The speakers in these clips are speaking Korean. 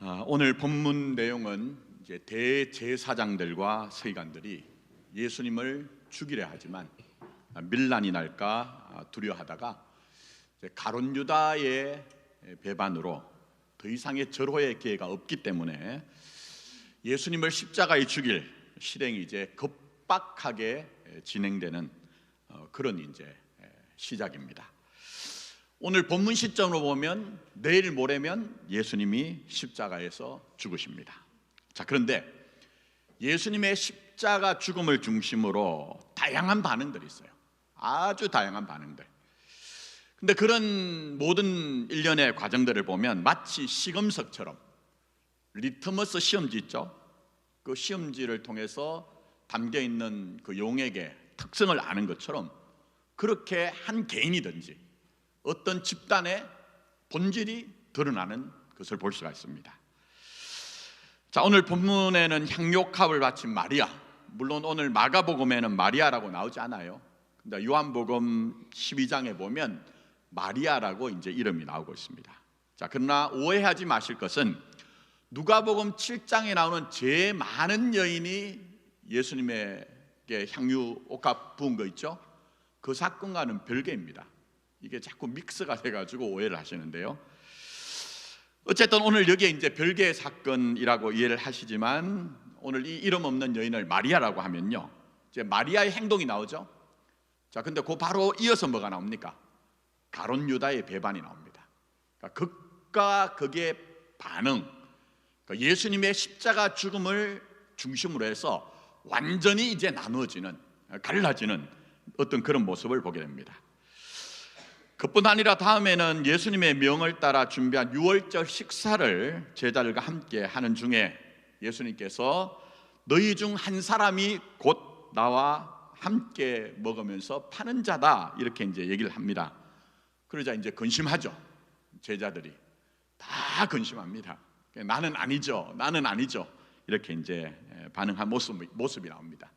오늘 본문 내용은 이제 대제사장들과 서기관들이 예수님을 죽이려 하지만 밀란이 날까 두려워하다가 가룟 유다의 배반으로 더 이상의 절호의 기회가 없기 때문에 예수님을 십자가에 죽일 실행이 이제 급박하게 진행되는 그런 이제 시작입니다. 오늘 본문 시점으로 보면 내일 모레면 예수님이 십자가에서 죽으십니다. 자, 그런데 예수님의 십자가 죽음을 중심으로 다양한 반응들이 있어요. 아주 다양한 반응들. 근데 그런 모든 일련의 과정들을 보면 마치 시금석처럼 리트머스 시험지 있죠? 그 시험지를 통해서 담겨있는 그 용액의 특성을 아는 것처럼 그렇게 한 개인이든지 어떤 집단의 본질이 드러나는 것을 볼 수가 있습니다. 자, 오늘 본문에는 향료값을 바친 마리아, 물론 오늘 마가복음에는 마리아라고 나오지 않아요. 근데 요한복음 12장에 보면 마리아라고 이제 이름이 나오고 있습니다. 자, 그러나 오해하지 마실 것은 누가복음 7장에 나오는 제일 많은 여인이 예수님에게 향유 옥합 부은 거 있죠? 그 사건과는 별개입니다. 이게 자꾸 믹스가 돼가지고 오해를 하시는데요. 어쨌든 오늘 여기에 이제 별개의 사건이라고 이해를 하시지만 오늘 이 이름 없는 여인을 마리아라고 하면요, 이제 마리아의 행동이 나오죠. 자, 근데 그 바로 이어서 뭐가 나옵니까? 가룟 유다의 배반이 나옵니다. 그러니까 극과 극의 반응, 그러니까 예수님의 십자가 죽음을 중심으로 해서 완전히 이제 나누어지는, 갈라지는 어떤 그런 모습을 보게 됩니다. 그뿐 아니라 다음에는 예수님의 명을 따라 준비한 유월절 식사를 제자들과 함께 하는 중에 예수님께서 너희 중 한 사람이 곧 나와 함께 먹으면서 파는 자다, 이렇게 이제 얘기를 합니다. 그러자 이제 근심하죠. 제자들이 다 근심합니다. 나는 아니죠, 나는 아니죠, 이렇게 이제 반응한 모습이 나옵니다.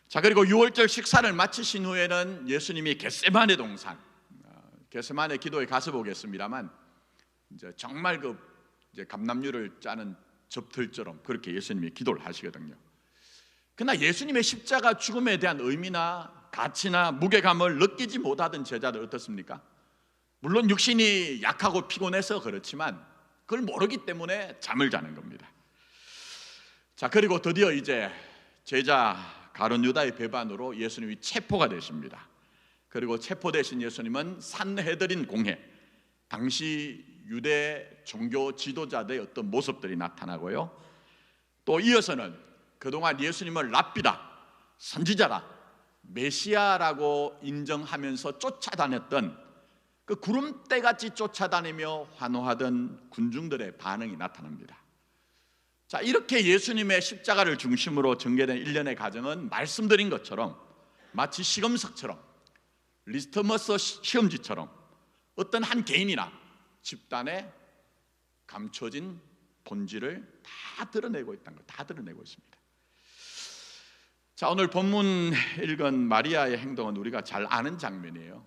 자, 그리고 유월절 식사를 마치신 후에는 예수님이 겟세마네 동산, 겟세마네 기도에 가서 보겠습니다만 이제 정말 이제 감람류를 짜는 접틀처럼 그렇게 예수님이 기도를 하시거든요. 그러나 예수님의 십자가 죽음에 대한 의미나 가치나 무게감을 느끼지 못하던 제자들 어떻습니까? 물론 육신이 약하고 피곤해서 그렇지만 그걸 모르기 때문에 잠을 자는 겁니다. 자, 그리고 드디어 이제 제자 가룟 유다의 배반으로 예수님이 체포가 되십니다. 그리고 체포되신 예수님은 산헤드린 공회, 당시 유대 종교 지도자들의 어떤 모습들이 나타나고요, 또 이어서는 그동안 예수님을 랍비다, 선지자라, 메시아라고 인정하면서 쫓아다녔던 그 구름대같이 쫓아다니며 환호하던 군중들의 반응이 나타납니다. 자, 이렇게 예수님의 십자가를 중심으로 전개된 일련의 과정은 말씀드린 것처럼 마치 시금석처럼 리트머스 시험지처럼 어떤 한 개인이나 집단의 감춰진 본질을 다 드러내고 있다는 걸, 다 드러내고 있습니다. 자, 오늘 본문 읽은 마리아의 행동은 우리가 잘 아는 장면이에요.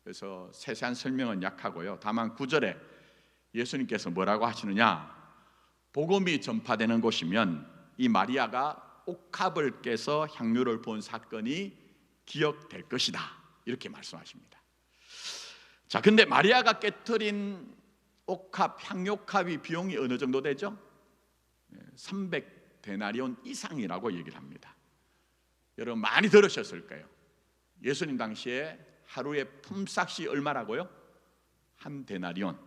그래서 세세한 설명은 약하고요. 다만 9절에 예수님께서 뭐라고 하시느냐, 복음이 전파되는 곳이면 이 마리아가 옥합을 깨서 향유를 부은 사건이 기억될 것이다, 이렇게 말씀하십니다. 자, 근데 마리아가 깨트린 옥합, 향유값이 비용이 어느 정도 되죠? 300데나리온 이상이라고 얘기를 합니다. 여러분 많이 들으셨을 거예요. 예수님 당시에 하루에 품삯이 얼마라고요? 한 데나리온.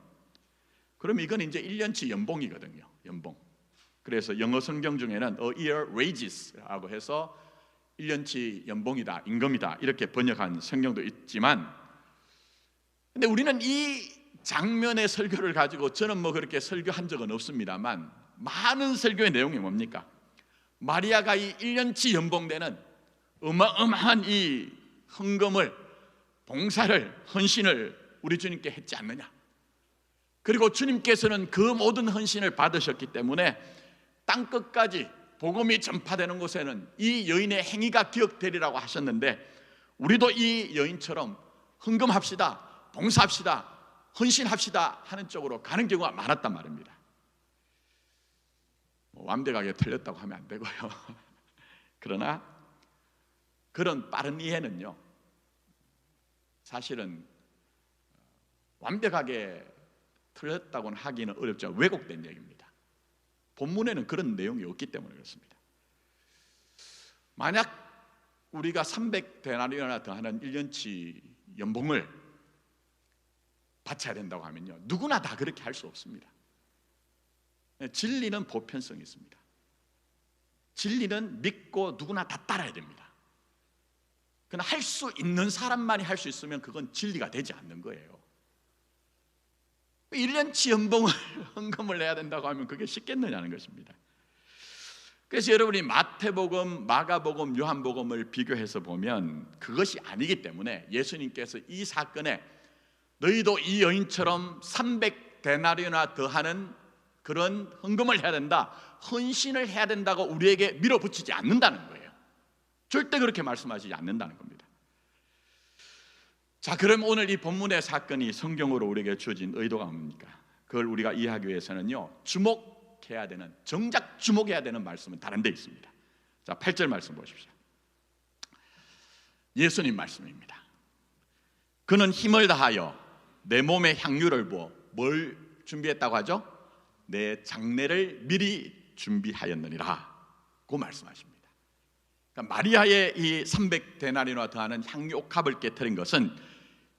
그럼 이건 이제 1년치 연봉이거든요. 연봉. 그래서 영어 성경 중에는 a year wages라고 해서 1년치 연봉이다, 임금이다, 이렇게 번역한 성경도 있지만, 근데 우리는 이 장면의 설교를 가지고, 저는 뭐 그렇게 설교한 적은 없습니다만, 많은 설교의 내용이 뭡니까? 마리아가 이 1년치 연봉되는 어마어마한 이 헌금을, 봉사를, 헌신을 우리 주님께 했지 않느냐. 그리고 주님께서는 그 모든 헌신을 받으셨기 때문에 땅끝까지 복음이 전파되는 곳에는 이 여인의 행위가 기억되리라고 하셨는데, 우리도 이 여인처럼 헌금합시다, 봉사합시다, 헌신합시다 하는 쪽으로 가는 경우가 많았단 말입니다. 완벽하게 틀렸다고 하면 안 되고요. 그러나 그런 빠른 이해는요, 사실은 완벽하게 틀렸다고는 하기는 어렵죠. 왜곡된 얘기입니다. 본문에는 그런 내용이 없기 때문에 그렇습니다. 만약 우리가 300데나리온이나 더하는 1년치 연봉을 바쳐야 된다고 하면요, 누구나 다 그렇게 할 수 없습니다. 진리는 보편성이 있습니다. 진리는 믿고 누구나 다 따라야 됩니다. 그러나 할 수 있는 사람만이 할 수 있으면 그건 진리가 되지 않는 거예요. 1년치 연봉을 헌금을 내야 된다고 하면 그게 쉽겠느냐는 것입니다. 그래서 여러분이 마태복음, 마가복음, 요한복음을 비교해서 보면 그것이 아니기 때문에 예수님께서 이 사건에 너희도 이 여인처럼 300데나리온이나 더하는 그런 헌금을 해야 된다, 헌신을 해야 된다고 우리에게 밀어붙이지 않는다는 거예요. 절대 그렇게 말씀하시지 않는다는 겁니다. 자, 그럼 오늘 이 본문의 사건이 성경으로 우리에게 주어진 의도가 뭡니까? 그걸 우리가 이해하기 위해서는요, 주목해야 되는, 정작 주목해야 되는 말씀은 다른 데 있습니다. 자, 8절 말씀 보십시오. 예수님 말씀입니다. 그는 힘을 다하여 내 몸에 향유를 부어 뭘 준비했다고 하죠? 내 장례를 미리 준비하였느니라 고 말씀하십니다. 그러니까 마리아의 이 300데나리온이나 더하는 향유 옥합을 깨뜨린 것은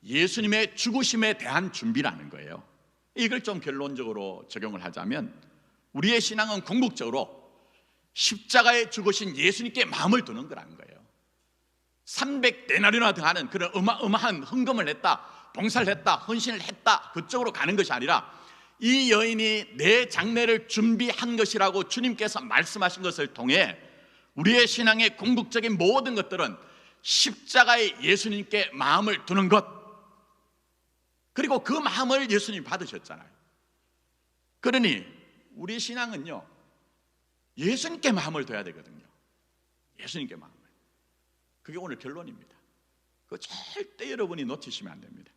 예수님의 죽으심에 대한 준비라는 거예요. 이걸 좀 결론적으로 적용을 하자면 우리의 신앙은 궁극적으로 십자가에 죽으신 예수님께 마음을 두는 거라는 거예요. 300데나리온이나 더하는 그런 어마어마한 헌금을 했다, 봉사를 했다, 헌신을 했다, 그쪽으로 가는 것이 아니라 이 여인이 내 장례를 준비한 것이라고 주님께서 말씀하신 것을 통해 우리의 신앙의 궁극적인 모든 것들은 십자가에 예수님께 마음을 두는 것, 그리고 그 마음을 예수님이 받으셨잖아요. 그러니 우리 신앙은요, 예수님께 마음을 둬야 되거든요. 예수님께 마음을. 그게 오늘 결론입니다. 그거 절대 여러분이 놓치시면 안 됩니다.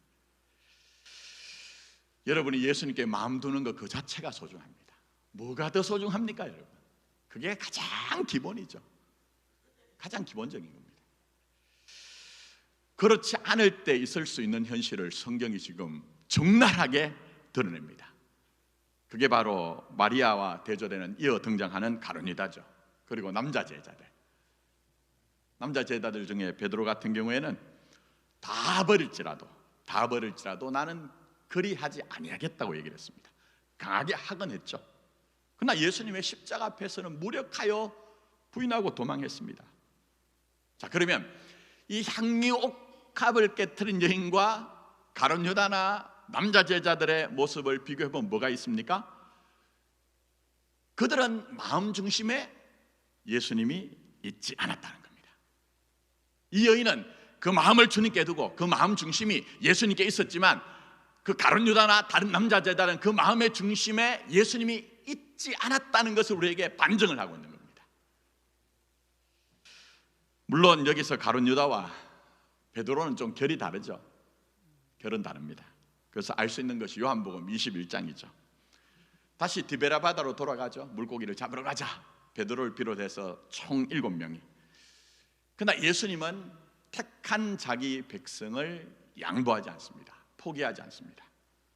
여러분이 예수님께 마음 두는 것 그 자체가 소중합니다. 뭐가 더 소중합니까, 여러분? 그게 가장 기본이죠. 가장 기본적인 겁니다. 그렇지 않을 때 있을 수 있는 현실을 성경이 지금 적나라하게 드러냅니다. 그게 바로 마리아와 대조되는 이어 등장하는 가룟유다죠. 그리고 남자 제자들 중에 베드로 같은 경우에는 다 버릴지라도 나는 그리하지 아니하겠다고 얘기를 했습니다. 강하게 학언했죠. 그러나 예수님의 십자가 앞에서는 무력하여 부인하고 도망했습니다. 자, 그러면 이 향유 옥합을 깨뜨린 여인과 가룟유다나 남자 제자들의 모습을 비교해보면 뭐가 있습니까? 그들은 마음 중심에 예수님이 있지 않았다는 겁니다. 이 여인은 그 마음을 주님께 두고 그 마음 중심이 예수님께 있었지만 그 가룟유다나 다른 남자 제자는 그 마음의 중심에 예수님이 있지 않았다는 것을 우리에게 반증을 하고 있는 겁니다. 물론 여기서 가룟유다와 베드로는 좀 결이 다르죠. 결은 다릅니다. 그래서 알 수 있는 것이 요한복음 21장이죠. 다시 디베라 바다로 돌아가죠. 물고기를 잡으러 가자. 베드로를 비롯해서 총 7명이. 그러나 예수님은 택한 자기 백성을 양보하지 않습니다. 포기하지 않습니다.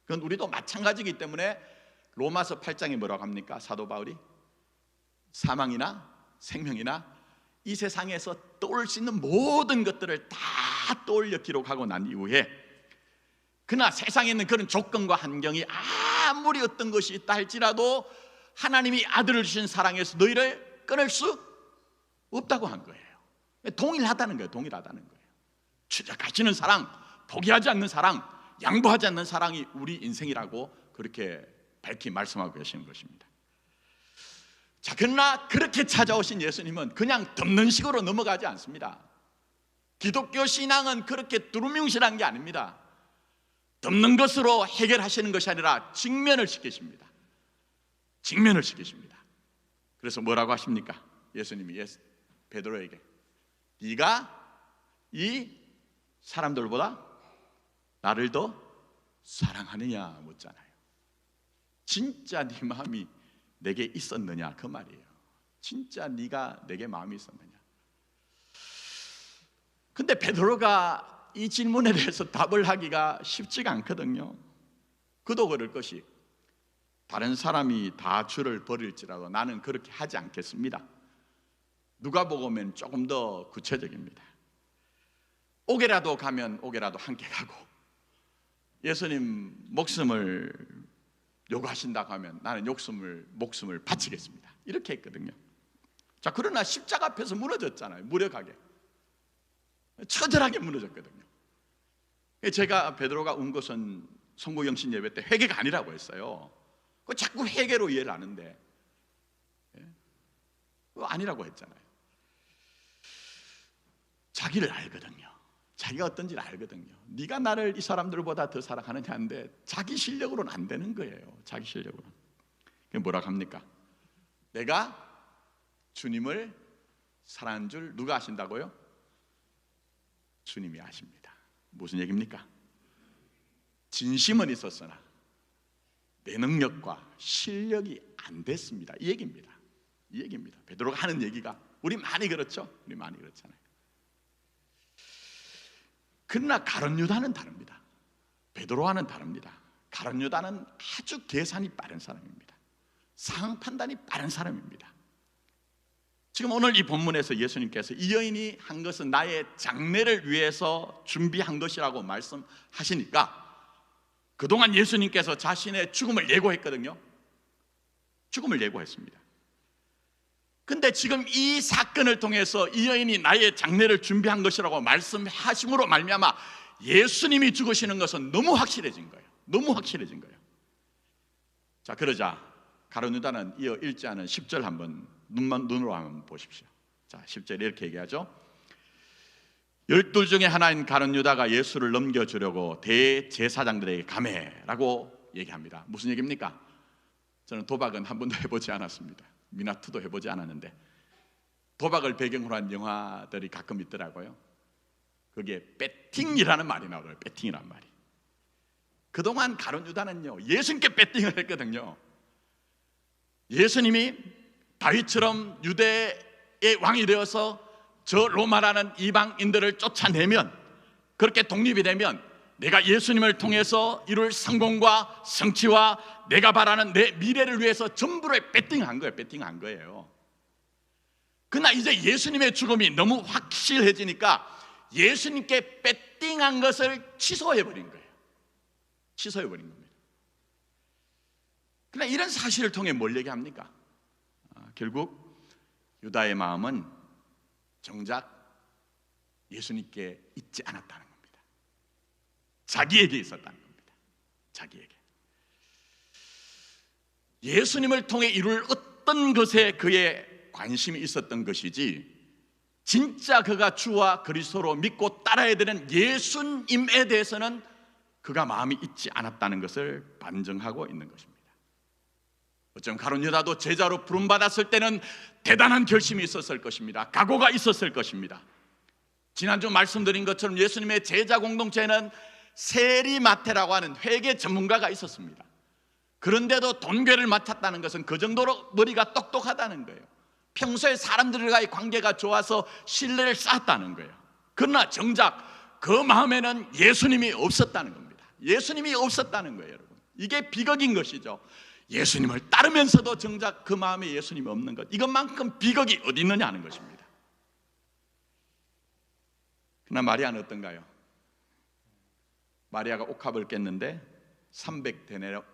그건 우리도 마찬가지이기 때문에 로마서 8장에 뭐라고 합니까? 사도 바울이 사망이나 생명이나 이 세상에서 떠올 수 있는 모든 것들을 다 떠올려 기록하고 난 이후에 그러나 세상에 있는 그런 조건과 환경이 아무리 어떤 것이 있다 할지라도 하나님이 아들을 주신 사랑에서 너희를 끊을 수 없다고 한 거예요. 동일하다는 거예요. 추적하시는 사랑, 포기하지 않는 사랑, 양보하지 않는 사랑이 우리 인생이라고 그렇게 밝히 말씀하고 계시는 것입니다. 자, 그러나 그렇게 찾아오신 예수님은 그냥 덮는 식으로 넘어가지 않습니다. 기독교 신앙은 그렇게 두루뭉실한 게 아닙니다. 덮는 것으로 해결하시는 것이 아니라 직면을 시키십니다. 그래서 뭐라고 하십니까? 예수님이 베드로에게 네가 이 사람들보다 나를 더 사랑하느냐 묻잖아요. 진짜 네 마음이 내게 있었느냐 그 말이에요. 진짜 네가 내게 마음이 있었느냐? 근데 베드로가 이 질문에 대해서 답을 하기가 쉽지가 않거든요. 그도 그럴 것이, 다른 사람이 다 주를 버릴지라도 나는 그렇게 하지 않겠습니다. 누가복음은 조금 더 구체적입니다. 옥에라도 가면 옥에라도 함께 가고, 예수님 목숨을 요구하신다고 하면 나는 목숨을 바치겠습니다, 이렇게 했거든요. 자, 그러나 십자가 앞에서 무너졌잖아요. 무력하게, 처절하게 무너졌거든요. 제가 베드로가 운 것은 성구영신 예배 때 회개가 아니라고 했어요. 자꾸 회개로 이해를 하는데, 그거 아니라고 했잖아요. 자기를 알거든요. 자기가 어떤지를 알거든요. 네가 나를 이 사람들보다 더 사랑하느냐 하는데 자기 실력으로는 안 되는 거예요. 자기 실력으로는. 뭐라고 합니까? 내가 주님을 사랑한 줄 누가 아신다고요? 주님이 아십니다. 무슨 얘기입니까? 진심은 있었으나 내 능력과 실력이 안 됐습니다, 이 얘기입니다. 이 얘기입니다. 베드로가 하는 얘기가, 우리 많이 그렇죠? 우리 많이 그렇잖아요. 그러나 가룟 유다는 다릅니다. 베드로와는 다릅니다. 가룟 유다는 아주 계산이 빠른 사람입니다. 상황 판단이 빠른 사람입니다. 지금 오늘 이 본문에서 예수님께서 이 여인이 한 것은 나의 장례를 위해서 준비한 것이라고 말씀하시니까, 그동안 예수님께서 자신의 죽음을 예고했거든요. 죽음을 예고했습니다. 근데 지금 이 사건을 통해서 이 여인이 나의 장례를 준비한 것이라고 말씀하심으로 말미암아 예수님이 죽으시는 것은 너무 확실해진 거예요. 너무 확실해진 거예요. 자, 그러자 가룟 유다는 이어 읽지 않은 10절 한번 눈으로 한번 보십시오. 자, 10절에 이렇게 얘기하죠. 12 중에 하나인 가룟 유다가 예수를 넘겨주려고 대제사장들에게 가매라고 얘기합니다. 무슨 얘기입니까? 저는 도박은 한 번도 해보지 않았습니다. 미나투도 해보지 않았는데 도박을 배경으로 한 영화들이 가끔 있더라고요. 그게 배팅이라는 말이 나와요. 배팅이라는 말이. 그동안 가룟 유다는요, 예수님께 배팅을 했거든요. 예수님이 다윗처럼 유대의 왕이 되어서 저 로마라는 이방인들을 쫓아내면, 그렇게 독립이 되면 내가 예수님을 통해서 이룰 성공과 성취와 내가 바라는 내 미래를 위해서 전부를 배팅한 거예요. 배팅한 거예요. 그러나 이제 예수님의 죽음이 너무 확실해지니까 예수님께 배팅한 것을 취소해버린 거예요. 취소해버린 겁니다. 그러나 이런 사실을 통해 뭘 얘기합니까? 결국 유다의 마음은 정작 예수님께 있지 않았다는 겁니다. 자기에게 있었다는 겁니다. 자기에게. 예수님을 통해 이룰 어떤 것에 그의 관심이 있었던 것이지, 진짜 그가 주와 그리스도로 믿고 따라야 되는 예수님에 대해서는 그가 마음이 있지 않았다는 것을 반증하고 있는 것입니다. 어쩌면 가룟 유다도 제자로 부름받았을 때는 대단한 결심이 있었을 것입니다. 각오가 있었을 것입니다. 지난주 말씀드린 것처럼 예수님의 제자 공동체에는 세리마태라고 하는 회계 전문가가 있었습니다. 그런데도 돈괴를 맡았다는 것은 그 정도로 머리가 똑똑하다는 거예요. 평소에 사람들과의 관계가 좋아서 신뢰를 쌓았다는 거예요. 그러나 정작 그 마음에는 예수님이 없었다는 겁니다. 예수님이 없었다는 거예요, 여러분. 이게 비극인 것이죠. 예수님을 따르면서도 정작 그 마음에 예수님이 없는 것, 이것만큼 비극이 어디 있느냐 하는 것입니다. 그러나 마리아는 어떤가요? 마리아가 옥합을 깼는데 300데나리온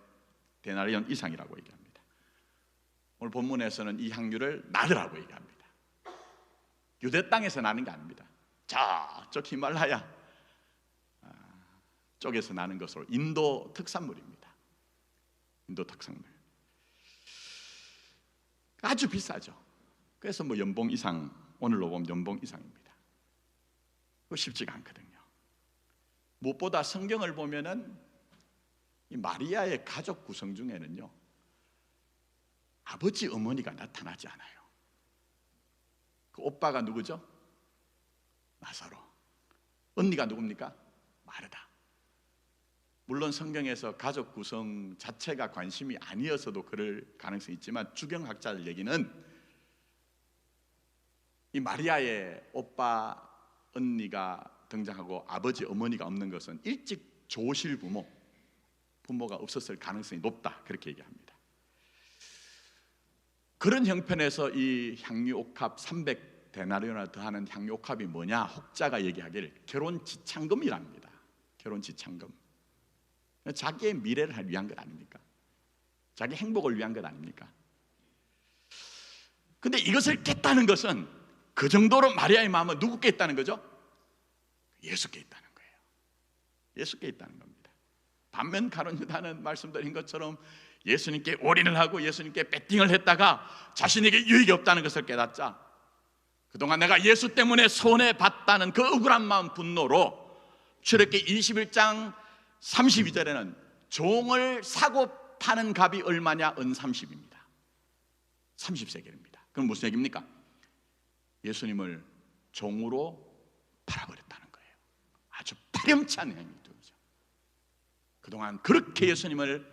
이상이라고 얘기합니다. 오늘 본문에서는 이 향유를 나더라고 얘기합니다. 유대 땅에서 나는 게 아닙니다. 저쪽 히말라야 쪽에서 나는 것으로, 인도 특산물입니다. 인도 특산물. 아주 비싸죠. 그래서 뭐 연봉 이상, 오늘로 보면 연봉 이상입니다. 그거 쉽지가 않거든요. 무엇보다 성경을 보면은 이 마리아의 가족 구성 중에는요, 아버지 어머니가 나타나지 않아요. 그 오빠가 누구죠? 나사로. 언니가 누굽니까? 마르다. 물론 성경에서 가족 구성 자체가 관심이 아니어서도 그럴 가능성이 있지만, 주경학자들 얘기는 이 마리아의 오빠, 언니가 등장하고 아버지, 어머니가 없는 것은 일찍 조실 부모가 없었을 가능성이 높다, 그렇게 얘기합니다. 그런 형편에서 이 향유옥합 300데나리온이나 더하는 향유옥합이 뭐냐, 혹자가 얘기하기를 결혼지참금이랍니다. 결혼지참금. 자기의 미래를 위한 것 아닙니까? 자기 행복을 위한 것 아닙니까? 근데 이것을 깼다는 것은 그 정도로 마리아의 마음은 누구께 있다는 거죠? 예수께 있다는 거예요. 예수께 있다는 겁니다. 반면 가룟 유다는 말씀드린 것처럼 예수님께 올인을 하고 예수님께 배팅을 했다가 자신에게 유익이 없다는 것을 깨닫자 그동안 내가 예수 때문에 손해봤다는 그 억울한 마음, 분노로 출애굽기 21장 32절에는 종을 사고 파는 값이 얼마냐? 은 30입니다. 30세겔입니다. 그럼 무슨 얘기입니까? 예수님을 종으로 팔아버렸다는 거예요. 아주 파렴치 않은 행위죠. 그동안 그렇게 예수님을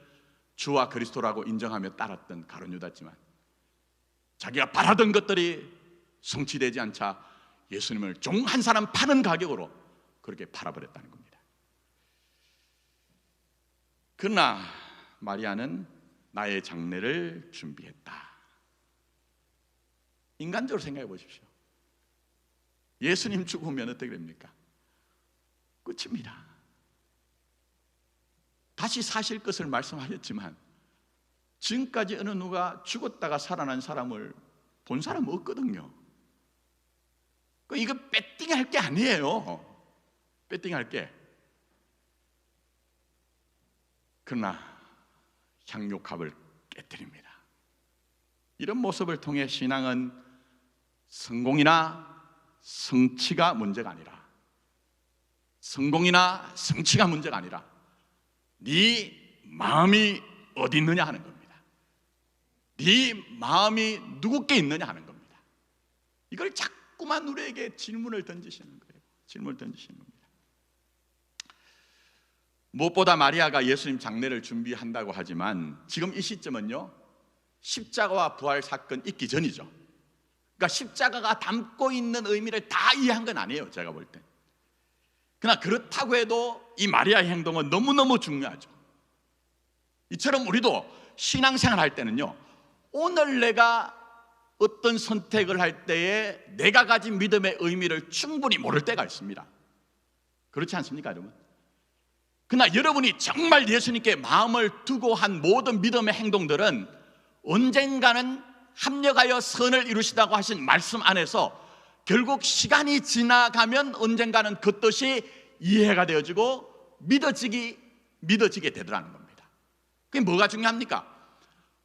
주와 그리스도라고 인정하며 따랐던 가룟 유다지만 자기가 바라던 것들이 성취되지 않자 예수님을 종 한 사람 파는 가격으로 그렇게 팔아버렸다는 겁니다. 그러나 마리아는 나의 장례를 준비했다. 인간적으로 생각해 보십시오. 예수님 죽으면 어떻게 됩니까? 끝입니다. 다시 사실 것을 말씀하셨지만 지금까지 어느 누가 죽었다가 살아난 사람을 본 사람은 없거든요. 이거 배팅할 게 아니에요. 배팅할 게. 그러나 향유옥합을 깨뜨립니다. 이런 모습을 통해 신앙은 성공이나 성취가 문제가 아니라 네 마음이 어디 있느냐 하는 겁니다. 네 마음이 누구께 있느냐 하는 겁니다. 이걸 자꾸만 우리에게 질문을 던지시는 거예요. 질문을 던지시는 겁니다. 무엇보다 마리아가 예수님 장례를 준비한다고 하지만 지금 이 시점은요, 십자가와 부활 사건 있기 전이죠. 그러니까 십자가가 담고 있는 의미를 다 이해한 건 아니에요, 제가 볼 때. 그러나 그렇다고 해도 이 마리아의 행동은 너무너무 중요하죠. 이처럼 우리도 신앙생활 할 때는요, 오늘 내가 어떤 선택을 할 때에 내가 가진 믿음의 의미를 충분히 모를 때가 있습니다. 그렇지 않습니까, 여러분? 그러나 여러분이 정말 예수님께 마음을 두고 한 모든 믿음의 행동들은 언젠가는 합력하여 선을 이루시다고 하신 말씀 안에서 결국 시간이 지나가면 언젠가는 그 뜻이 이해가 되어지고 믿어지게 되더라는 겁니다. 그게 뭐가 중요합니까?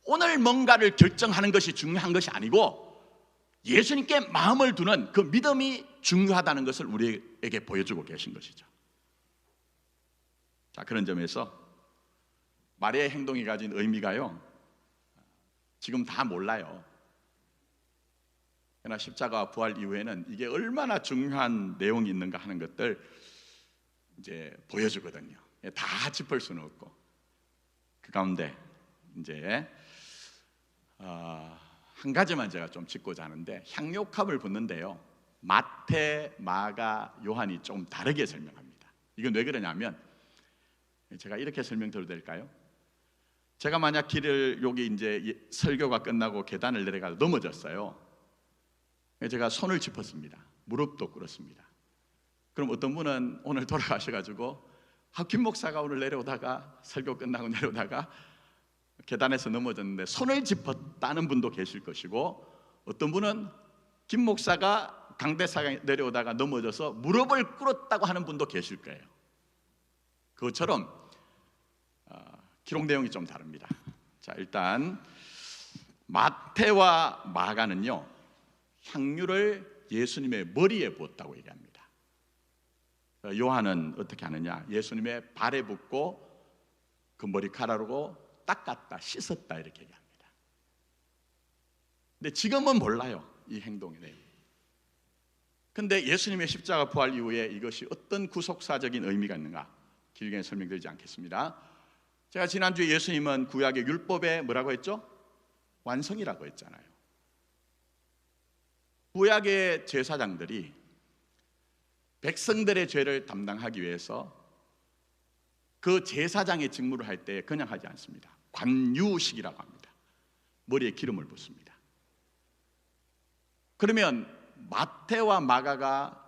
오늘 뭔가를 결정하는 것이 중요한 것이 아니고 예수님께 마음을 두는 그 믿음이 중요하다는 것을 우리에게 보여주고 계신 것이죠. 자, 그런 점에서 마리아의 행동이 가진 의미가요, 지금 다 몰라요. 그러나 십자가와 부활 이후에는 이게 얼마나 중요한 내용이 있는가 하는 것들 이제 보여주거든요. 다 짚을 수는 없고 그 가운데 이제 한 가지만 제가 좀 짚고자 하는데, 향유옥합을 붓는데요, 마태, 마가, 요한이 좀 다르게 설명합니다. 이건 왜 그러냐면, 제가 이렇게 설명드려도 될까요? 제가 만약 길을 여기 이제 설교가 끝나고 계단을 내려가서 넘어졌어요. 제가 손을 짚었습니다. 무릎도 꿇었습니다. 그럼 어떤 분은 오늘 돌아가셔가지고 김 목사가 오늘 내려오다가 설교 끝나고 내려오다가 계단에서 넘어졌는데 손을 짚었다는 분도 계실 것이고, 어떤 분은 김 목사가 강대상에 내려오다가 넘어져서 무릎을 꿇었다고 하는 분도 계실 거예요. 그것처럼 기록 내용이 좀 다릅니다. 자, 일단 마태와 마가는요, 향유를 예수님의 머리에 부었다고 얘기합니다. 요한은 어떻게 하느냐, 예수님의 발에 붓고 그 머리카락으로 닦았다, 씻었다 이렇게 얘기합니다. 근데 지금은 몰라요, 이 행동의 내용. 근데 예수님의 십자가 부활 이후에 이것이 어떤 구속사적인 의미가 있는가 길게 설명드리지 않겠습니다. 제가 지난주에 예수님은 구약의 율법에 뭐라고 했죠? 완성이라고 했잖아요. 구약의 제사장들이 백성들의 죄를 담당하기 위해서 그 제사장의 직무를 할 때 그냥 하지 않습니다. 관유식이라고 합니다. 머리에 기름을 붓습니다. 그러면 마태와 마가가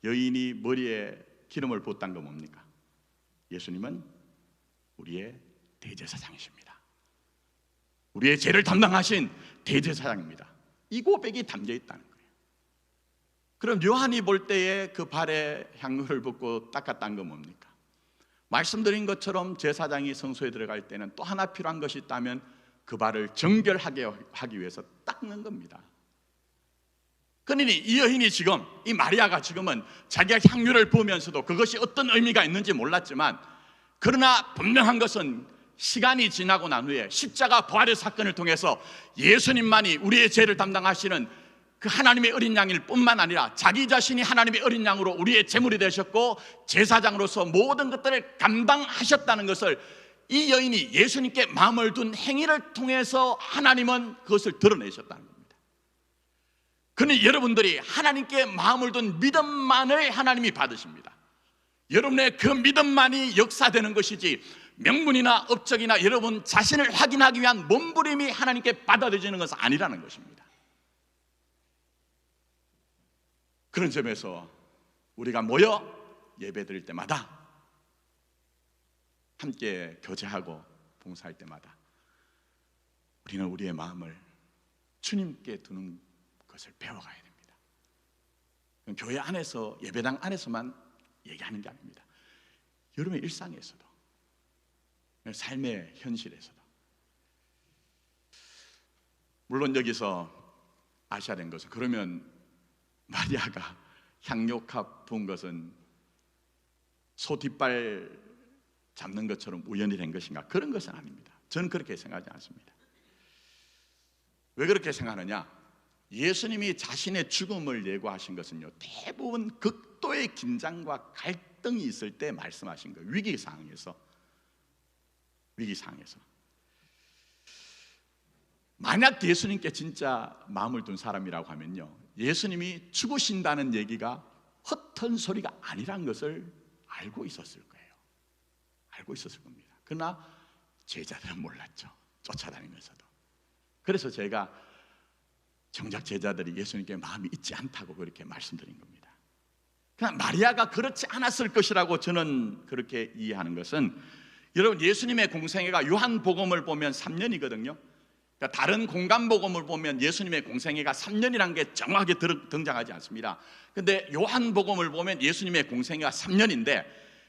여인이 머리에 기름을 붓다는 건 뭡니까? 예수님은 우리의 대제사장이십니다. 우리의 죄를 담당하신 대제사장입니다. 이 고백이 담겨 있다는 거예요. 그럼 요한이 볼 때에 그 발에 향유를 붓고 닦았다는 건 뭡니까? 말씀드린 것처럼 제사장이 성소에 들어갈 때는 또 하나 필요한 것이 있다면 그 발을 정결하게 하기 위해서 닦는 겁니다. 그러니 이 여인이 지금, 이 마리아가 지금은 자기가 향유를 부으면서도 그것이 어떤 의미가 있는지 몰랐지만, 그러나 분명한 것은 시간이 지나고 난 후에 십자가 부활의 사건을 통해서 예수님만이 우리의 죄를 담당하시는 그 하나님의 어린 양일 뿐만 아니라 자기 자신이 하나님의 어린 양으로 우리의 제물이 되셨고 제사장으로서 모든 것들을 감당하셨다는 것을 이 여인이 예수님께 마음을 둔 행위를 통해서 하나님은 그것을 드러내셨다는 겁니다. 그러니 여러분들이 하나님께 마음을 둔 믿음만을 하나님이 받으십니다. 여러분의 그 믿음만이 역사되는 것이지 명분이나 업적이나 여러분 자신을 확인하기 위한 몸부림이 하나님께 받아들여지는 것은 아니라는 것입니다. 그런 점에서 우리가 모여 예배드릴 때마다, 함께 교제하고 봉사할 때마다 우리는 우리의 마음을 주님께 두는 것을 배워가야 됩니다. 교회 안에서, 예배당 안에서만 얘기하는 게 아닙니다. 여러분의 일상에서도, 삶의 현실에서도. 물론 여기서 아셔야 되는 것은, 그러면 마리아가 향료값 부은 것은 소 뒷발 잡는 것처럼 우연히 된 것인가? 그런 것은 아닙니다. 저는 그렇게 생각하지 않습니다. 왜 그렇게 생각하느냐? 예수님이 자신의 죽음을 예고하신 것은요, 대부분 극도의 긴장과 갈등이 있을 때 말씀하신 거예요. 위기 상황에서. 만약 예수님께 진짜 마음을 둔 사람이라고 하면요, 예수님이 죽으신다는 얘기가 헛된 소리가 아니란 것을 알고 있었을 거예요. 알고 있었을 겁니다. 그러나 제자들은 몰랐죠. 쫓아다니면서도. 그래서 제가 정작 제자들이 예수님께 마음이 있지 않다고 그렇게 말씀드린 겁니다. 그러나 마리아가 그렇지 않았을 것이라고 저는 그렇게 이해하는 것은, 여러분 예수님의 공생애가 요한복음을 보면 3년이거든요. 그러니까 다른 공간복음을 보면 예수님의 공생애가 3년이라는 게 정확하게 등장하지 않습니다. 그런데 요한복음을 보면 예수님의 공생애가 3년인데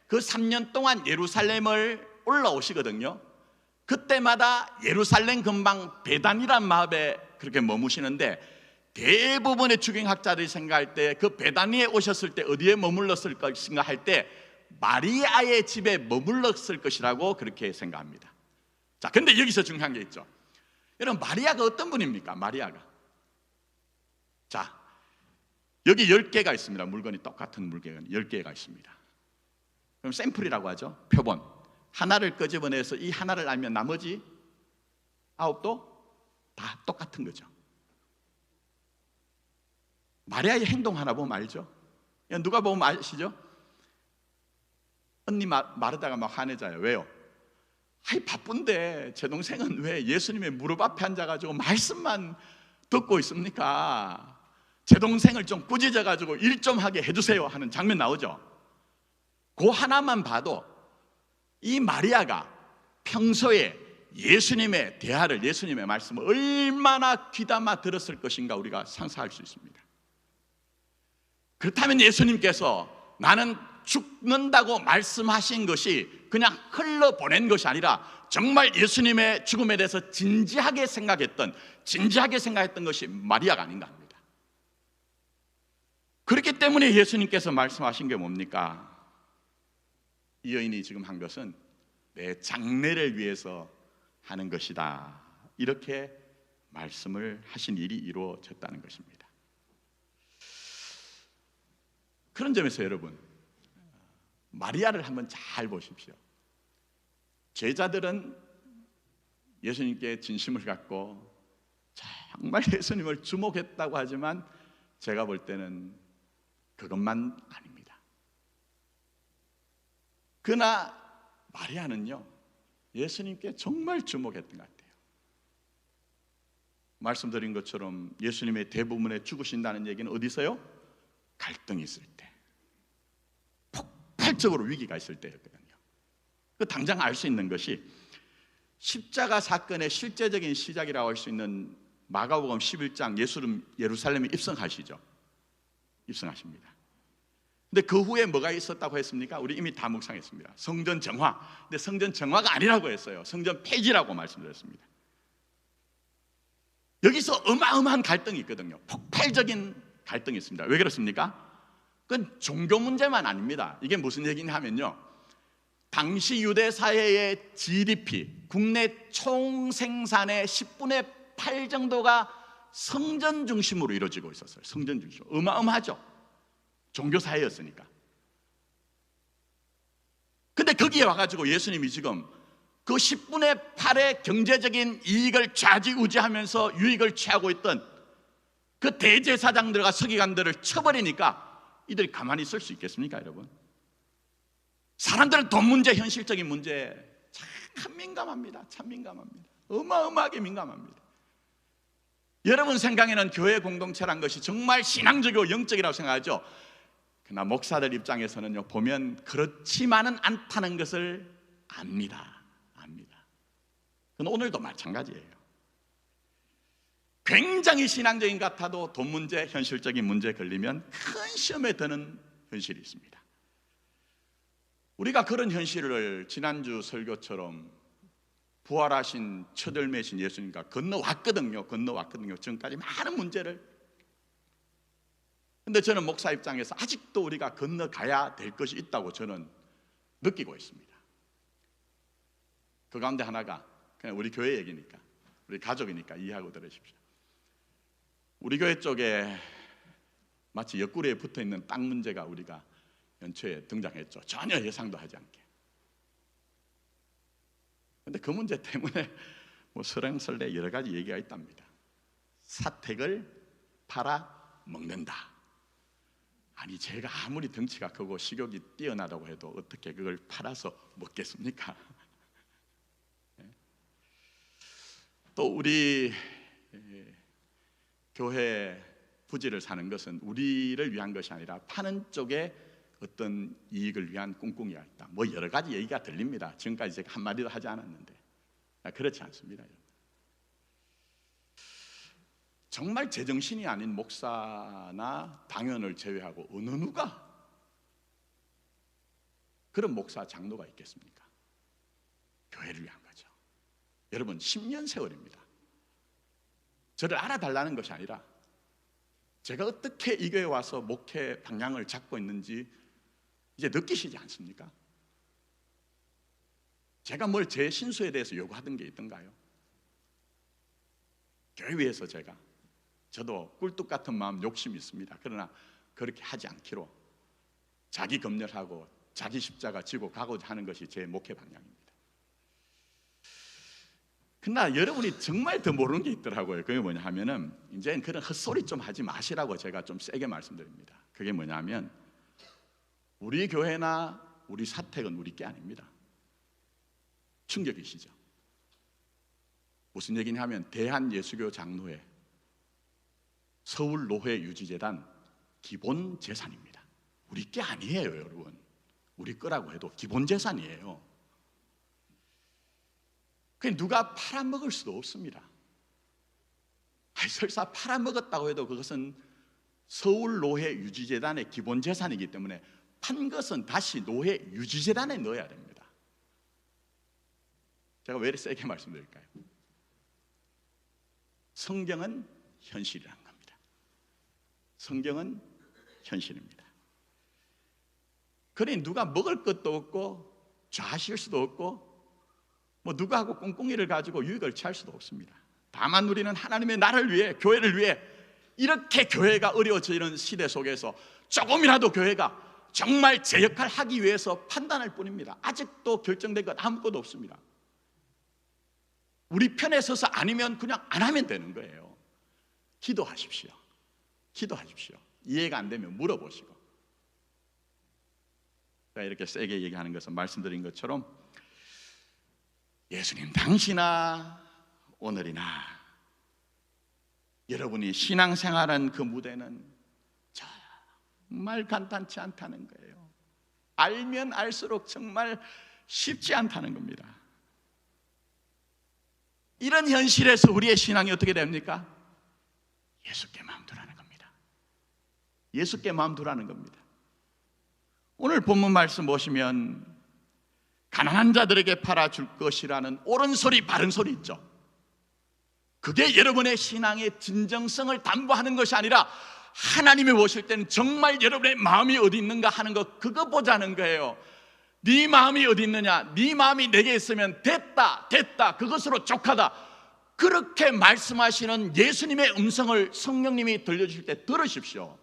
그 3년 동안 예루살렘을 올라오시거든요. 그때마다 예루살렘 근방 베단이란 마을에 그렇게 머무시는데, 대부분의 주경학자들이 생각할 때 그 베다니에 오셨을 때 어디에 머물렀을 것인가 할 때 마리아의 집에 머물렀을 것이라고 그렇게 생각합니다. 자, 근데 여기서 중요한 게 있죠. 여러분, 마리아가 어떤 분입니까? 마리아가. 자, 여기 10개가 있습니다. 물건이 똑같은 물건이 10개가 있습니다. 그럼 샘플이라고 하죠. 표본. 하나를 끄집어내서 이 하나를 알면 나머지 9도 다 똑같은 거죠. 마리아의 행동 하나 보면 알죠. 누가 보면 아시죠? 언니 마르다가 막 화내자요. 왜요? 아이, 바쁜데 제 동생은 왜 예수님의 무릎 앞에 앉아가지고 말씀만 듣고 있습니까? 제 동생을 좀 꾸짖어가지고 일 좀 하게 해주세요 하는 장면 나오죠. 그 하나만 봐도 이 마리아가 평소에 예수님의 대화를, 예수님의 말씀을 얼마나 귀담아 들었을 것인가 우리가 상상할 수 있습니다. 그렇다면 예수님께서 나는 죽는다고 말씀하신 것이 그냥 흘러보낸 것이 아니라 정말 예수님의 죽음에 대해서 진지하게 생각했던 것이 마리아가 아닌가 합니다. 그렇기 때문에 예수님께서 말씀하신 게 뭡니까? 이 여인이 지금 한 것은 내 장래를 위해서 하는 것이다, 이렇게 말씀을 하신 일이 이루어졌다는 것입니다. 그런 점에서 여러분, 마리아를 한번 잘 보십시오. 제자들은 예수님께 진심을 갖고 정말 예수님을 주목했다고 하지만 제가 볼 때는 그것만 아닙니다. 그러나 마리아는요, 예수님께 정말 주목했던 것 같아요. 말씀드린 것처럼 예수님의 대부분의 죽으신다는 얘기는 어디서요? 갈등이 있을 때, 폭발적으로 위기가 있을 때였거든요. 그 당장 알 수 있는 것이 십자가 사건의 실제적인 시작이라고 할 수 있는 마가복음 11장, 예수님 예루살렘에 입성하시죠. 입성하십니다. 근데 그 후에 뭐가 있었다고 했습니까? 우리 이미 다 묵상했습니다. 성전 정화. 근데 성전 정화가 아니라고 했어요. 성전 폐지라고 말씀드렸습니다. 여기서 어마어마한 갈등이 있거든요. 폭발적인 갈등이 있습니다. 왜 그렇습니까? 그건 종교 문제만 아닙니다. 이게 무슨 얘기냐 하면요, 당시 유대 사회의 GDP, 국내 총생산의 10분의 8 정도가 성전 중심으로 이루어지고 있었어요. 성전 중심. 어마어마하죠. 종교 사회였으니까. 근데 거기에 와가지고 예수님이 지금 그 10분의 8의 경제적인 이익을 좌지우지하면서 유익을 취하고 있던 그 대제사장들과 서기관들을 쳐버리니까 이들이 가만히 있을 수 있겠습니까, 여러분? 사람들은 돈 문제, 현실적인 문제 참 민감합니다. 참 민감합니다. 어마어마하게 민감합니다. 여러분 생각에는 교회 공동체란 것이 정말 신앙적이고 영적이라고 생각하죠. 그러나 목사들 입장에서는요, 보면 그렇지만은 않다는 것을 압니다. 그건 오늘도 마찬가지예요. 굉장히 신앙적인 것 같아도 돈 문제, 현실적인 문제에 걸리면 큰 시험에 드는 현실이 있습니다. 우리가 그런 현실을 지난주 설교처럼 부활하신 첫 열매신 예수님과 건너왔거든요. 지금까지 많은 문제를. 근데 저는 목사 입장에서 아직도 우리가 건너가야 될 것이 있다고 저는 느끼고 있습니다. 그 가운데 하나가 그냥 우리 교회 얘기니까, 우리 가족이니까 이해하고 들으십시오. 우리 교회 쪽에 마치 옆구리에 붙어있는 땅 문제가 우리가 연초에 등장했죠. 전혀 예상도 하지 않게. 근데 그 문제 때문에 뭐 설렁설레 여러 가지 얘기가 있답니다. 사택을 팔아 먹는다. 아니, 제가 아무리 덩치가 크고 식욕이 뛰어나다고 해도 어떻게 그걸 팔아서 먹겠습니까? 또 우리 교회 부지를 사는 것은 우리를 위한 것이 아니라 파는 쪽에 어떤 이익을 위한 꿍꿍이가 있다. 뭐 여러 가지 얘기가 들립니다. 지금까지 제가 한마디도 하지 않았는데 그렇지 않습니다. 정말 제정신이 아닌 목사나 당연을 제외하고 어느 누가 그런 목사 장로가 있겠습니까? 교회를 위한 거죠. 여러분, 10년 세월입니다. 저를 알아달라는 것이 아니라 제가 어떻게 이 교회에 와서 목회 방향을 잡고 있는지 이제 느끼시지 않습니까? 제가 뭘 제 신수에 대해서 요구하던 게 있던가요? 교회 위해서 저도 꿀뚝 같은 마음, 욕심이 있습니다. 그러나 그렇게 하지 않기로 자기 검열하고 자기 십자가 지고 가고자 하는 것이 제 목회 방향입니다. 그러나 여러분이 정말 더 모르는 게 있더라고요. 그게 뭐냐 하면은, 이제 그런 헛소리 좀 하지 마시라고 제가 좀 세게 말씀드립니다. 그게 뭐냐 하면, 우리 교회나 우리 사택은 우리 게 아닙니다. 충격이시죠? 무슨 얘기냐 하면, 대한예수교 장로회 서울노회 유지재단 기본 재산입니다. 우리 게 아니에요, 여러분. 우리 거라고 해도 기본 재산이에요. 그 누가 팔아먹을 수도 없습니다. 설사 팔아먹었다고 해도 그것은 서울노회 유지재단의 기본 재산이기 때문에 판 것은 다시 노회 유지재단에 넣어야 됩니다. 제가 왜 이렇게 세게 말씀드릴까요? 성경은 현실이라는 겁니다. 성경은 현실입니다. 그러니 누가 먹을 것도 없고 좌실 수도 없고 뭐 누구하고 꿍꿍이를 가지고 유익을 취할 수도 없습니다. 다만 우리는 하나님의 나라를 위해, 교회를 위해, 이렇게 교회가 어려워지는 시대 속에서 조금이라도 교회가 정말 제 역할을 하기 위해서 판단할 뿐입니다. 아직도 결정된 것 아무것도 없습니다. 우리 편에 서서 아니면 그냥 안 하면 되는 거예요. 기도하십시오. 기도하십시오. 이해가 안 되면 물어보시고. 제가 이렇게 세게 얘기하는 것은 말씀드린 것처럼 예수님 당시나 오늘이나 여러분이 신앙생활한 그 무대는 정말 간단치 않다는 거예요. 알면 알수록 정말 쉽지 않다는 겁니다. 이런 현실에서 우리의 신앙이 어떻게 됩니까? 예수께 마음 두라는 겁니다. 예수께 마음 두라는 겁니다. 오늘 본문 말씀 보시면 가난한 자들에게 팔아줄 것이라는 옳은 소리, 바른 소리 있죠. 그게 여러분의 신앙의 진정성을 담보하는 것이 아니라 하나님이 보실 때는 정말 여러분의 마음이 어디 있는가 하는 것, 그거 보자는 거예요. 네 마음이 어디 있느냐, 네 마음이 내게 있으면 됐다 그것으로 족하다, 그렇게 말씀하시는 예수님의 음성을 성령님이 들려주실 때 들으십시오.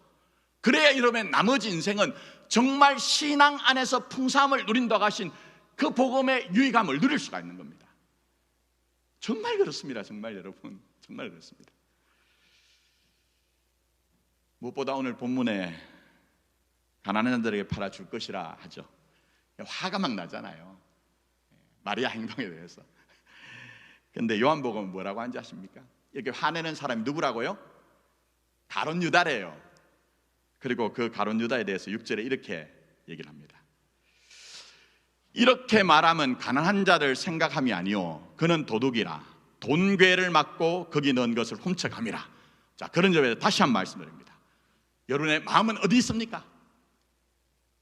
그래야 여러분의 나머지 인생은 정말 신앙 안에서 풍성함을 누린다고 하신 그 복음의 유익함을 누릴 수가 있는 겁니다. 정말 그렇습니다. 정말 여러분, 정말 그렇습니다. 무엇보다 오늘 본문에 가난한 자들에게 팔아줄 것이라 하죠. 화가 막 나잖아요, 마리아 행동에 대해서. 근데 요한복음은 뭐라고 하는지 아십니까? 이렇게 화내는 사람이 누구라고요? 가룟 유다래요. 그리고 그 가룟 유다에 대해서 6절에 이렇게 얘기를 합니다. 이렇게 말하면 가난한 자를 생각함이 아니요 그는 도둑이라 돈괴를 맞고 거기 넣은 것을 훔쳐감이라. 자, 그런 점에서 다시 한 번 말씀드립니다. 여러분의 마음은 어디 있습니까?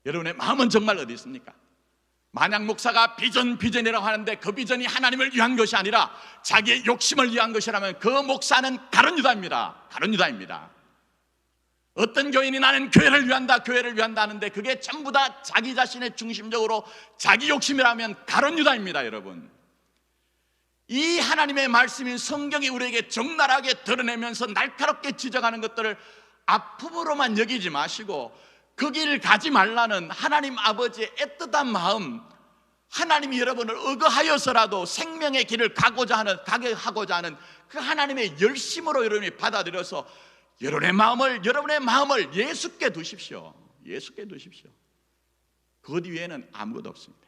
여러분의 마음은 정말 어디 있습니까? 만약 목사가 비전이라고 하는데 그 비전이 하나님을 위한 것이 아니라 자기의 욕심을 위한 것이라면 그 목사는 가룟 유다입니다. 가룟 유다입니다. 어떤 교인이 나는 교회를 위한다 하는데 그게 전부 다 자기 자신의 중심적으로 자기 욕심이라면 가룟 유다입니다. 여러분, 이 하나님의 말씀인 성경이 우리에게 적나라하게 드러내면서 날카롭게 지적하는 것들을 아픔으로만 여기지 마시고 그 길을 가지 말라는 하나님 아버지의 애틋한 마음, 하나님이 여러분을 의거하여서라도 생명의 길을 가게 하고자 하는 그 하나님의 열심으로 여러분이 받아들여서 여러분의 마음을 예수께 두십시오. 예수께 두십시오. 그 뒤에는 아무것도 없습니다.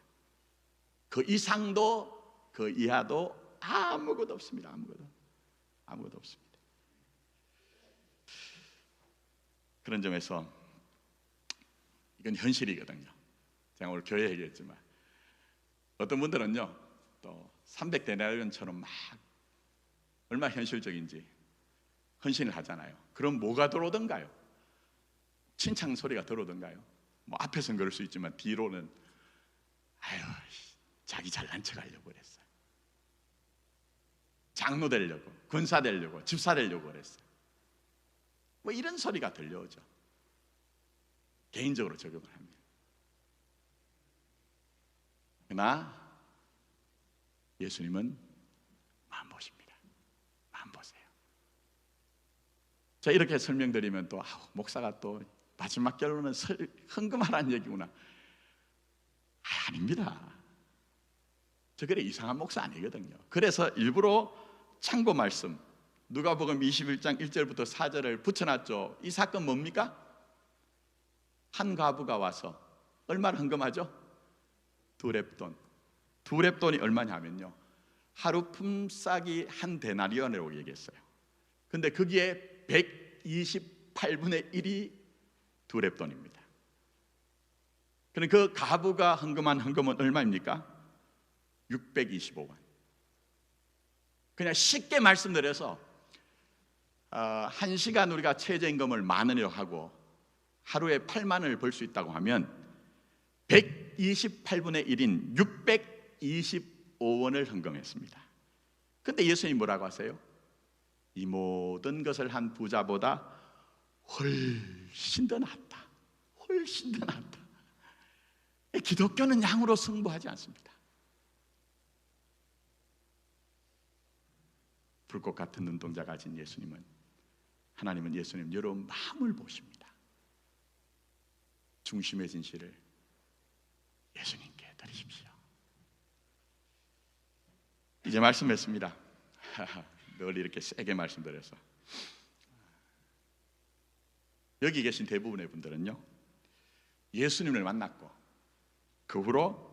그 이상도 그 이하도 아무것도 없습니다. 아무것도 없습니다. 그런 점에서 이건 현실이거든요. 제가 오늘 교회 얘기했지만 어떤 분들은요 또 300데나리온처럼 막 얼마나 현실적인지 헌신을 하잖아요. 그럼 뭐가 들어오던가요? 칭찬 소리가 들어오던가요? 뭐 앞에서는 그럴 수 있지만 뒤로는 아유, 자기 잘난 척 하려고 그랬어요. 장로 되려고, 군사 되려고, 집사 되려고 그랬어요. 뭐 이런 소리가 들려오죠. 개인적으로 적용을 합니다. 그러나 예수님은 마음 보십니다. 마음 보세요. 자, 이렇게 설명드리면 또 목사가 또 마지막 결론은 헌금하라는 얘기구나. 아닙니다. 저 그래 이상한 목사 아니거든요. 그래서 일부러 참고 말씀 누가복음 21장 1절부터 4절을 붙여놨죠. 이 사건 뭡니까? 한 과부가 와서 얼마를 헌금하죠? 2렙돈. 2렙돈이 얼마냐면요, 하루 품삯이 한 데나리온이라고 얘기했어요. 근데 거기에 128분의 1이 2렙돈입니다. 그럼 그 과부가 헌금한 헌금은 얼마입니까? 625원. 그냥 쉽게 말씀드려서 1시간 우리가 최저임금을 10,000원이라고 하고 하루에 8만 원을 벌 수 있다고 하면 128분의 1인 625원을 헌금했습니다. 근데 예수님이 뭐라고 하세요? 이 모든 것을 한 부자보다 훨씬 더 낫다. 훨씬 더 낫다. 기독교는 양으로 승부하지 않습니다. 불꽃 같은 눈동자 가진 예수님은, 하나님은 예수님 여러분 마음을 보십니다. 중심의 진실을 예수님께 드리십시오. 이제 말씀했습니다. 늘 이렇게 세게 말씀드려서 여기 계신 대부분의 분들은요, 예수님을 만났고 그 후로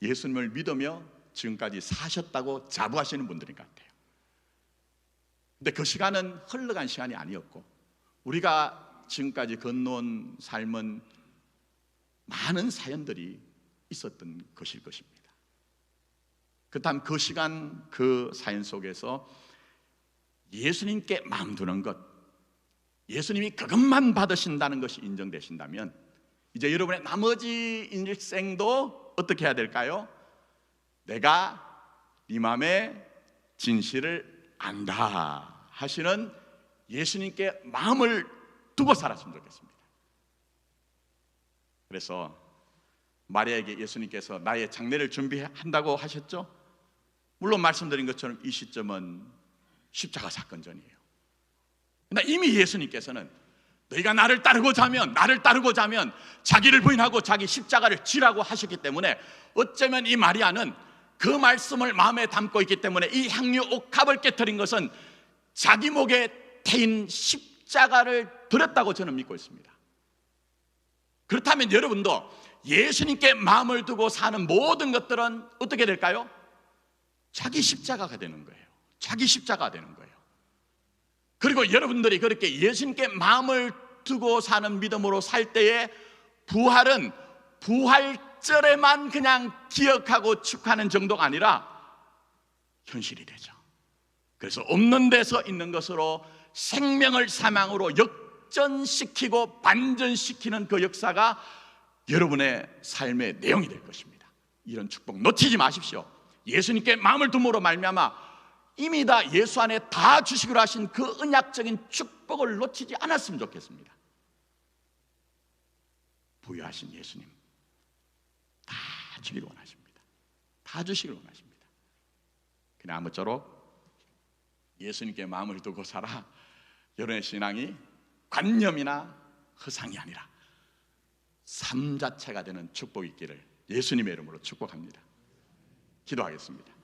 예수님을 믿으며 지금까지 사셨다고 자부하시는 분들인 것 같아요. 근데 그 시간은 흘러간 시간이 아니었고, 우리가 지금까지 건너온 삶은 많은 사연들이 있었던 것일 것입니다. 그렇다면 그 시간, 그 사연 속에서 예수님께 마음 두는 것, 예수님이 그것만 받으신다는 것이 인정되신다면, 이제 여러분의 나머지 인생도 어떻게 해야 될까요? 내가 네 마음의 진실을 안다 하시는 예수님께 마음을 두고 살았으면 좋겠습니다. 그래서 마리아에게 예수님께서 나의 장례를 준비한다고 하셨죠? 물론 말씀드린 것처럼 이 시점은 십자가 사건 전이에요. 그러나 이미 예수님께서는 너희가 나를 따르고자 하면 자기를 부인하고 자기 십자가를 지라고 하셨기 때문에, 어쩌면 이 마리아는 그 말씀을 마음에 담고 있기 때문에 이 향유 옥합을 깨뜨린 것은 자기 목에 태인 십자가를 드렸다고 저는 믿고 있습니다. 그렇다면 여러분도 예수님께 마음을 두고 사는 모든 것들은 어떻게 될까요? 자기 십자가가 되는 거예요. 자기 십자가가 되는 거예요. 그리고 여러분들이 그렇게 예수님께 마음을 두고 사는 믿음으로 살 때에 부활은 부활절에만 그냥 기억하고 축하는 정도가 아니라 현실이 되죠. 그래서 없는 데서 있는 것으로 생명을 사망으로 역전시키고 반전시키는 그 역사가 여러분의 삶의 내용이 될 것입니다. 이런 축복 놓치지 마십시오. 예수님께 마음을 둠으로 말미암아 이미 다 예수 안에 다 주시기로 하신 그 언약적인 축복을 놓치지 않았으면 좋겠습니다. 부유하신 예수님 다 주기를 원하십니다. 다 주시기를 원하십니다. 그냥 아무쪼록 예수님께 마음을 두고 살아 여러분의 신앙이 관념이나 허상이 아니라 삶 자체가 되는 축복이 있기를 예수님의 이름으로 축복합니다. 기도하겠습니다.